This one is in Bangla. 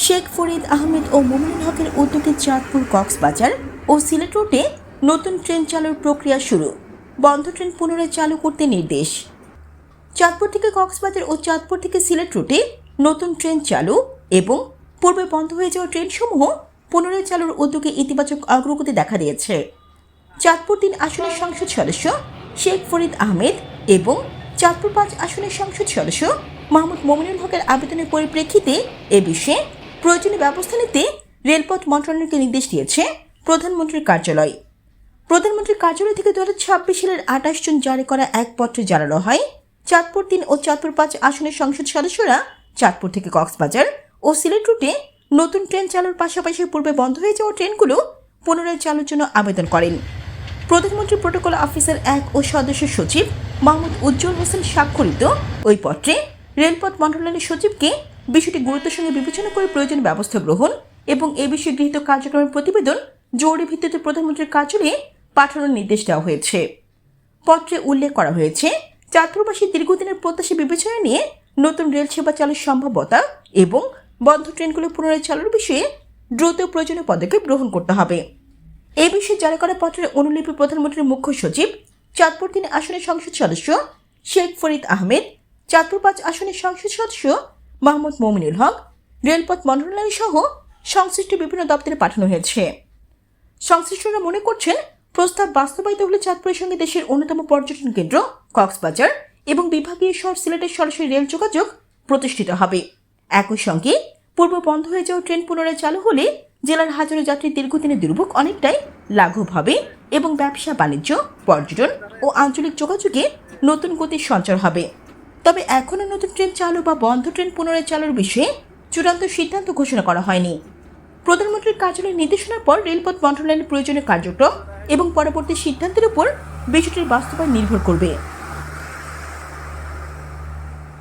শেখ ফরিদ আহমেদ ও মোমিনুল হকের উদ্যোগে চাঁদপুর কক্সবাজার ও সিলেট রুটে নতুন ট্রেন চালুর প্রক্রিয়া শুরু। বন্ধ ট্রেন পুনরায় চালু করতে নির্দেশ। চাঁদপুর থেকে কক্সবাজার ও চাঁদপুর থেকে সিলেট রুটে নতুন ট্রেন চালু এবং পূর্বে বন্ধ হয়ে যাওয়া ট্রেনসমূহ পুনরায় চালুর উদ্যোগে ইতিবাচক অগ্রগতি দেখা দিয়েছে। চাঁদপুর ৩ আসনের সংসদ সদস্য শেখ ফরিদ আহমেদ এবং চাঁদপুর ৫ আসনের সংসদ সদস্য মোহাম্মদ মোমিনুল হকের আবেদনের পরিপ্রেক্ষিতে এ বিষয়ে প্রয়োজনীয় ব্যবস্থা নিতে রেলপথ মন্ত্রণালয়কে নির্দেশ দিয়েছে প্রধানমন্ত্রীর কার্যালয়। প্রধানমন্ত্রীর কার্যালয় থেকে 2026 সালের 28 জুন জারি করা এক পত্রে জানানো হয়, চাঁদপুর ৩ ও চাঁদপুর ৫ আসনের সংসদ সদস্যরা চাঁদপুর থেকে কক্সবাজার ও সিলেট রুটে নতুন ট্রেন চালুর পাশাপাশি পূর্বে বন্ধ হয়ে যাওয়া ট্রেনগুলো পুনরায় চালুর জন্য আবেদন করেন। প্রধানমন্ত্রী প্রোটোকল অফিসার 1 ও সদস্য সচিব মোহাম্মদ উজ্জ্বল হোসেন স্বাক্ষরিত ওই পত্রে রেলপথ মন্ত্রণালয়ের সচিবকে বিষয়টি গুরুত্বের সঙ্গে বিবেচনা করে প্রয়োজনীয় ব্যবস্থা গ্রহণ এবং এ বিষয়ে গৃহীত কার্যক্রমের প্রতিবেদন জরুরি ভিত্তিতে প্রধানমন্ত্রীর কার্যালয়ে পাঠানোর নির্দেশ দেওয়া হয়েছে। পত্রে উল্লেখ করা হয়েছে, চাঁদপুরবাসী দীর্ঘদিনের প্রত্যাশা বিবেচনা নিয়ে নতুন রেল সেবা চালুর সম্ভাব্যতা এবং বন্ধ ট্রেনগুলো পুনরায় চালুর বিষয়ে দ্রুত প্রয়োজনীয় পদক্ষেপ গ্রহণ করতে হবে। এ বিষয়ে জারি করা পত্রের অনুলিপি প্রধানমন্ত্রীর মুখ্য সচিব, চাঁদপুর ৩ আসনের সংসদ সদস্য শেখ ফরিদ আহমেদ, চাঁদপুর ৫ আসনের সংসদ সদস্য মোহাম্মদ মোমিনুল হক, রেলপথ মন্ত্রণালয় সহ সংশ্লিষ্ট বিভিন্ন দপ্তরে পাঠানো হয়েছে। সংশ্লিষ্টরা মনে করছেন, প্রস্তাব বাস্তবায়িত হলে চাঁদপুরের সঙ্গে দেশের অন্যতম পর্যটন কেন্দ্র কক্সবাজার এবং বিভাগীয় শহর সিলেটের সরাসরি রেল যোগাযোগ প্রতিষ্ঠিত হবে। একই সঙ্গে পূর্ব বন্ধ হয়ে যাওয়া ট্রেন পুনরায় চালু হলে জেলার হাজারো যাত্রীর দীর্ঘদিনের দুর্ভোগ অনেকটাই লাঘব হবে এবং ব্যবসা বাণিজ্য, পর্যটন ও আঞ্চলিক যোগাযোগে নতুন গতির সঞ্চার হবে। তবে এখনও নতুন ট্রেন চালু বা বন্ধ ট্রেন পুনরায় চালুর বিষয়ে চূড়ান্ত সিদ্ধান্ত ঘোষণা করা হয়নি। প্রধানমন্ত্রীর কার্যালয়ের নির্দেশনার পর রেলপথ মন্ত্রণালয়ের প্রয়োজনীয় কার্যক্রম এবং পরবর্তী সিদ্ধান্তের উপর বিষয়টির বাস্তবায়ন নির্ভর করবে।